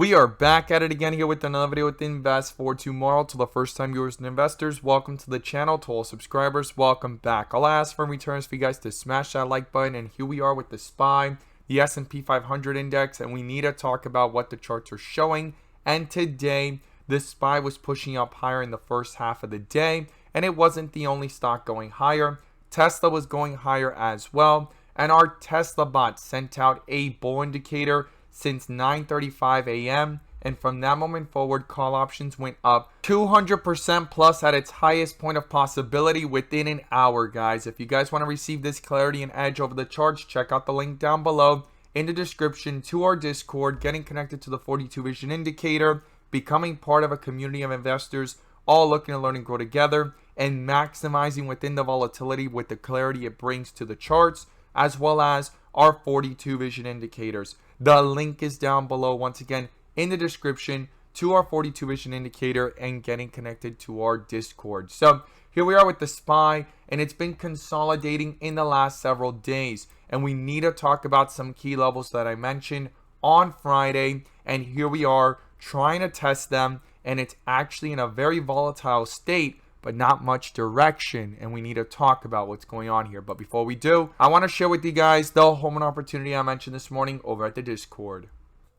We are back at it again here with another video with Invest for Tomorrow. To the first time viewers and investors, welcome to the channel. To all subscribers, welcome back. I'll ask for returns for you guys to smash that like button. And here we are with the SPY, the S&P 500 index, and we need to talk about what the charts are showing. And today, the SPY was pushing up higher in the first half of the day, and it wasn't the only stock going higher. Tesla was going higher as well, and our Tesla bot sent out a bull indicator since 9:35 a.m. and from that moment forward, call options went up 200% plus at its highest point of possibility within an hour, guys. If you guys want to receive this clarity and edge over the charts, check out the link down below in the description to our Discord, getting connected to the 42 Vision Indicator, becoming part of a community of investors all looking to learn and grow together, and maximizing within the volatility with the clarity it brings to the charts, as well as our 42 Vision Indicators. The link is down below once again in the description to our 42 Vision Indicator and getting connected to our Discord. So here we are with the SPY, and it's been consolidating in the last several days. And we need to talk about some key levels that I mentioned on Friday. And here we are trying to test them, and it's actually in a very volatile state, but not much direction, and we need to talk about what's going on here. But before we do, I want to share with you guys the home run opportunity I mentioned this morning over at the Discord.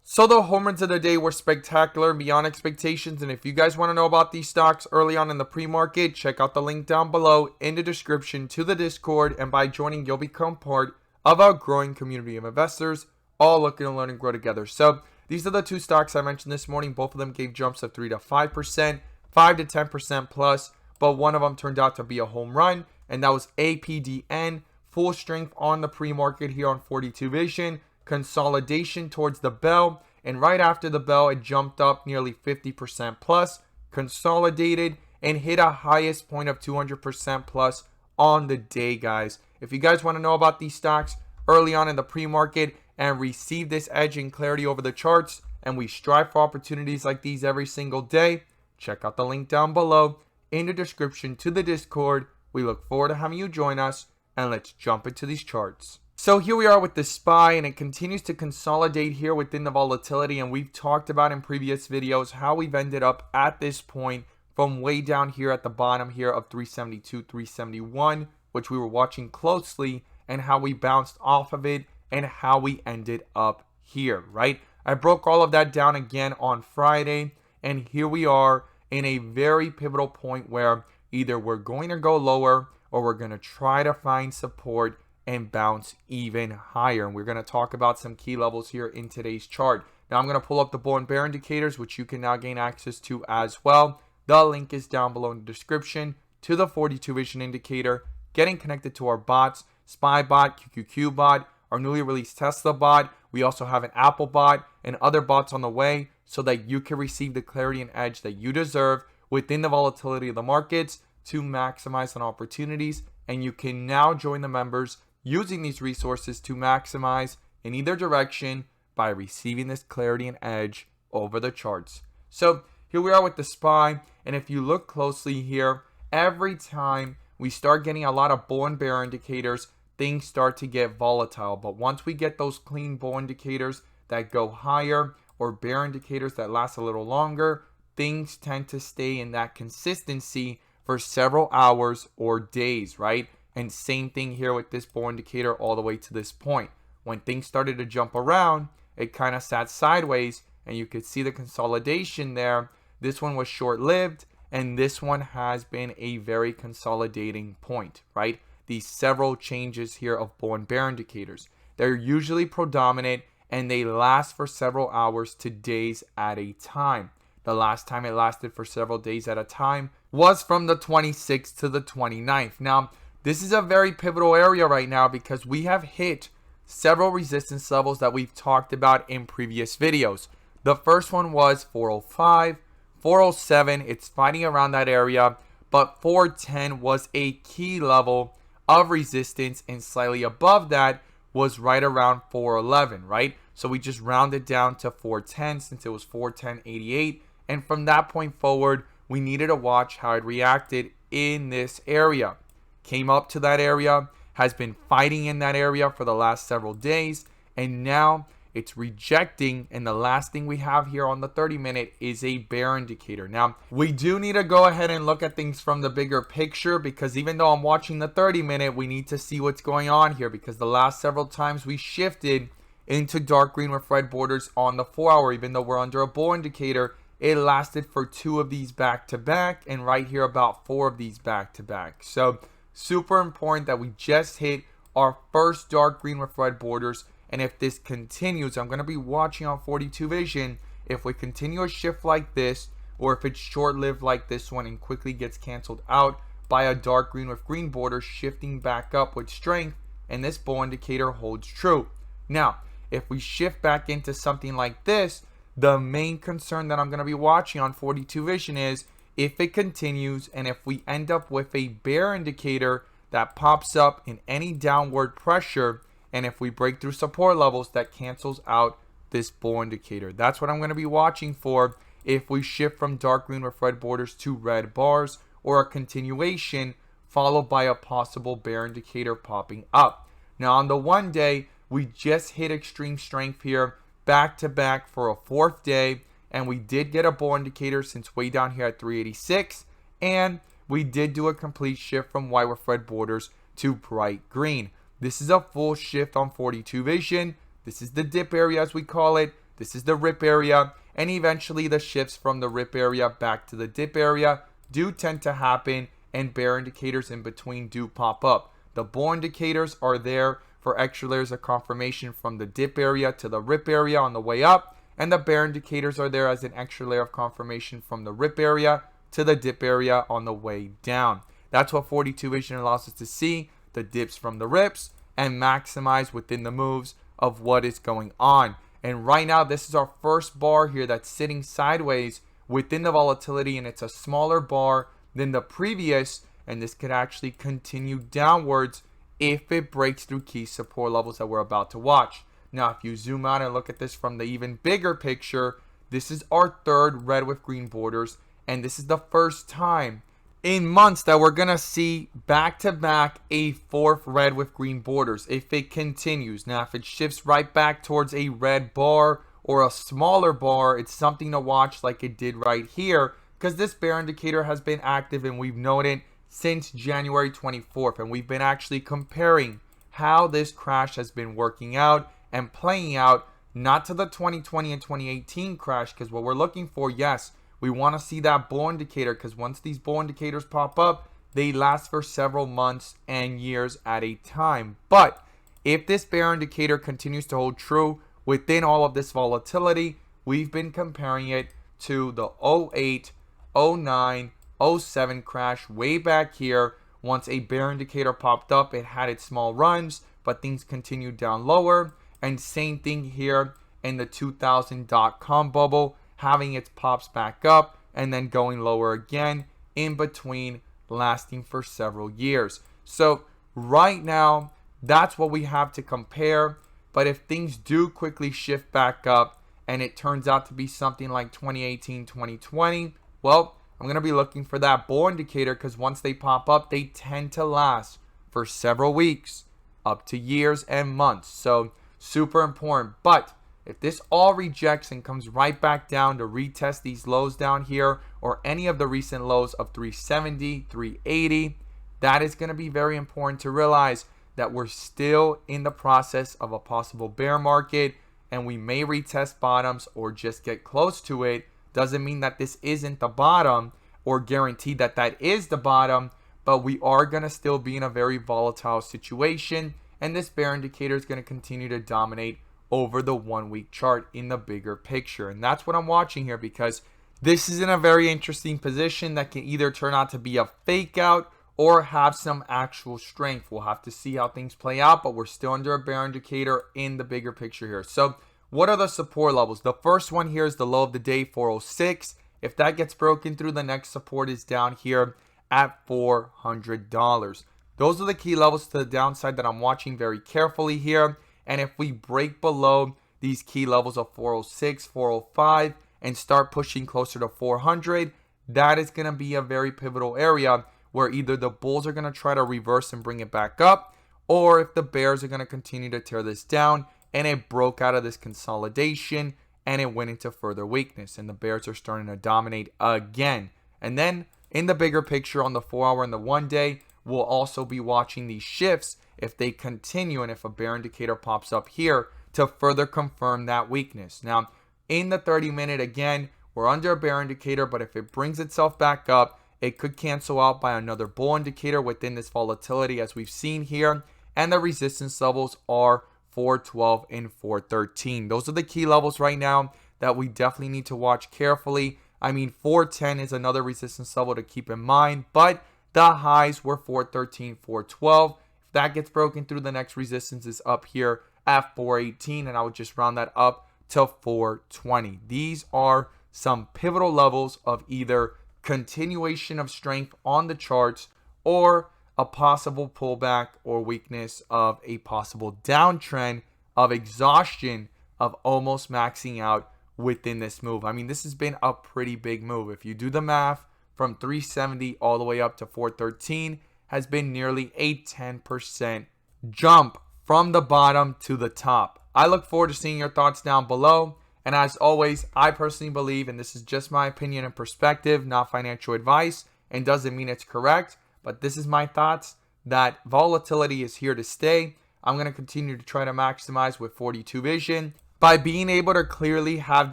So the home runs of the day were spectacular, beyond expectations, and if you guys want to know about these stocks early on in the pre-market, check out the link down below in the description to the Discord, and by joining, you'll become part of our growing community of investors, all looking to learn and grow together. So these are the two stocks I mentioned this morning. Both of them gave jumps of 3 to 5%, 5 to 10% plus, but one of them turned out to be a home run, and that was APDN, full strength on the pre-market here on 42 Vision, consolidation towards the bell, and right after the bell, it jumped up nearly 50% plus, consolidated, and hit a highest point of 200% plus on the day, guys. If you guys want to know about these stocks early on in the pre-market and receive this edge and clarity over the charts, and we strive for opportunities like these every single day, check out the link down below in the description to the Discord. We look forward to having you join us, and let's jump into these charts. So here we are with the SPY, and it continues to consolidate here within the volatility, and we've talked about in previous videos how we've ended up at this point from way down here at the bottom here of 372, 371, which we were watching closely, and how we bounced off of it and how we ended up here, right? I broke all of that down again on Friday, and here we are in a very pivotal point where either we're going to go lower or we're going to try to find support and bounce even higher. And we're going to talk about some key levels here in today's chart. Now I'm going to pull up the bull and bear indicators, which you can now gain access to as well. The link is down below in the description to the 42 Vision Indicator, getting connected to our bots, SPY bot, QQQ bot, our newly released Tesla bot. We also have an Apple bot and other bots on the way, so that you can receive the clarity and edge that you deserve within the volatility of the markets to maximize on opportunities. And you can now join the members using these resources to maximize in either direction by receiving this clarity and edge over the charts. So here we are with the SPY, and if you look closely here, every time we start getting a lot of bull and bear indicators, things start to get volatile. But once we get those clean bull indicators that go higher, or bear indicators that last a little longer, things tend to stay in that consistency for several hours or days, right? And same thing here with this bull indicator all the way to this point. When things started to jump around, it kind of sat sideways, and you could see the consolidation there. This one was short-lived, and this one has been a very consolidating point, right? These several changes here of bull and bear indicators, they're usually predominant, and they last for several hours to days at a time. The last time it lasted for several days at a time was from the 26th to the 29th. Now, this is a very pivotal area right now because we have hit several resistance levels that we've talked about in previous videos. The first one was 405, 407. It's fighting around that area, but 410 was a key level of resistance, and slightly above that was right around 411, right? So we just rounded down to 410 since it was 410.88. And from that point forward, we needed to watch how it reacted in this area. Came up to that area, has been fighting in that area for the last several days, and now it's rejecting, and the last thing we have here on the 30-minute is a bear indicator. Now, we do need to go ahead and look at things from the bigger picture, because even though I'm watching the 30-minute, we need to see what's going on here, because the last several times we shifted into dark green with red borders on the 4-hour, even though we're under a bull indicator, it lasted for 2 of these back to back, and right here about 4 of these back to back. So super important that we just hit our first dark green with red borders. And if this continues, I'm going to be watching on 42 vision. If we continue a shift like this, or if it's short-lived like this one and quickly gets canceled out by a dark green with green border shifting back up with strength, and this bull indicator holds true. Now, if we shift back into something like this, the main concern that I'm going to be watching on 42 vision is if it continues, and if we end up with a bear indicator that pops up in any downward pressure, and if we break through support levels, that cancels out this bull indicator. That's what I'm going to be watching for if we shift from dark green with red borders to red bars, or a continuation followed by a possible bear indicator popping up. Now on the 1 day, we just hit extreme strength here back to back for a 4th day, and we did get a bull indicator since way down here at 386, and we did do a complete shift from white with red borders to bright green. This is a full shift on 42 vision. This is the dip area as we call it. This is the rip area. And eventually the shifts from the rip area back to the dip area do tend to happen, and bear indicators in between do pop up. The bull indicators are there for extra layers of confirmation from the dip area to the rip area on the way up. And the bear indicators are there as an extra layer of confirmation from the rip area to the dip area on the way down. That's what 42 vision allows us to see, the dips from the rips, and maximize within the moves of what is going on. And right now, this is our first bar here that's sitting sideways within the volatility, and it's a smaller bar than the previous, and this could actually continue downwards if it breaks through key support levels that we're about to watch. Now, if you zoom out and look at this from the even bigger picture, this is our 3rd red with green borders, and this is the first time in months that we're going to see back-to-back a 4th red with green borders if it continues. Now, if it shifts right back towards a red bar or a smaller bar, it's something to watch like it did right here, because this bear indicator has been active, and we've known it since January 24th, and we've been actually comparing how this crash has been working out and playing out, not to the 2020 and 2018 crash, because what we're looking for, yes, we want to see that bull indicator, because once these bull indicators pop up, they last for several months and years at a time. But if this bear indicator continues to hold true within all of this volatility, we've been comparing it to the 08, 09, 07 crash way back here. Once a bear indicator popped up, it had its small runs, but things continued down lower. And same thing here in the 2000 dot-com bubble, having its pops back up and then going lower again, in between lasting for several years. So right now, that's what we have to compare. But if things do quickly shift back up and it turns out to be something like 2018, 2020, well, I'm going to be looking for that bull indicator, because once they pop up, they tend to last for several weeks, up to years and months. So super important. But if this all rejects and comes right back down to retest these lows down here, or any of the recent lows of 370, 380, that is going to be very important to realize that we're still in the process of a possible bear market, and we may retest bottoms or just get close to it. Doesn't mean that this isn't the bottom, or guarantee that that is the bottom, but we are going to still be in a very volatile situation, and this bear indicator is going to continue to dominate over the 1 week chart in the bigger picture. And that's what I'm watching here, because this is in a very interesting position that can either turn out to be a fake out or have some actual strength. We'll have to see how things play out, but we're still under a bear indicator in the bigger picture here. So what are the support levels? The first one here is the low of the day, 406. If that gets broken through, the next support is down here at $400. Those are the key levels to the downside that I'm watching very carefully here. And if we break below these key levels of 406, 405, and start pushing closer to 400, that is going to be a very pivotal area where either the bulls are going to try to reverse and bring it back up, or if the bears are going to continue to tear this down and it broke out of this consolidation and it went into further weakness, and the bears are starting to dominate again. And then in the bigger picture on the 4-hour and the 1-day, we'll also be watching these shifts if they continue and if a bear indicator pops up here to further confirm that weakness. Now, in the 30-minute, again, we're under a bear indicator, but if it brings itself back up, it could cancel out by another bull indicator within this volatility as we've seen here. And the resistance levels are 412 and 413. Those are the key levels right now that we definitely need to watch carefully. I mean, 410 is another resistance level to keep in mind, but the highs were 413, 412. If that gets broken through, the next resistance is up here at 418, and I would just round that up to 420. These are some pivotal levels of either continuation of strength on the charts or a possible pullback or weakness of a possible downtrend of exhaustion of almost maxing out within this move. I mean, this has been a pretty big move. If you do the math, from 370 all the way up to 413 has been nearly a 10% jump from the bottom to the top. I look forward to seeing your thoughts down below. And as always, I personally believe, and this is just my opinion and perspective, not financial advice, and doesn't mean it's correct, but this is my thoughts, that volatility is here to stay. I'm going to continue to try to maximize with 42 vision. By being able to clearly have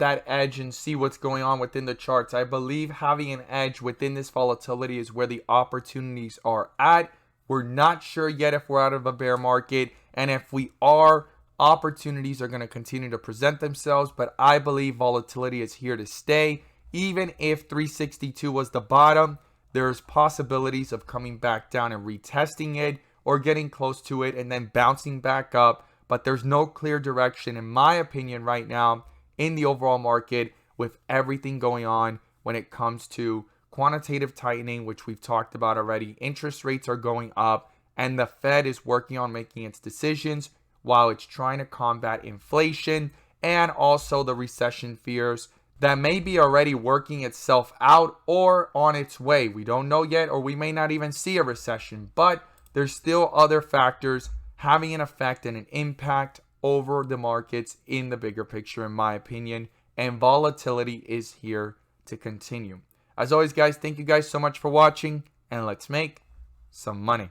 that edge and see what's going on within the charts, I believe having an edge within this volatility is where the opportunities are at. We're not sure yet if we're out of a bear market, and if we are, opportunities are going to continue to present themselves, but I believe volatility is here to stay. Even if 362 was the bottom, there's possibilities of coming back down and retesting it or getting close to it and then bouncing back up. But there's no clear direction, in my opinion, right now in the overall market with everything going on when it comes to quantitative tightening, which we've talked about already. Interest rates are going up, and the Fed is working on making its decisions while it's trying to combat inflation and also the recession fears that may be already working itself out or on its way. We don't know yet, or we may not even see a recession, but there's still other factors having an effect and an impact over the markets in the bigger picture, in my opinion, and volatility is here to continue. As always, guys, thank you guys so much for watching, and let's make some money.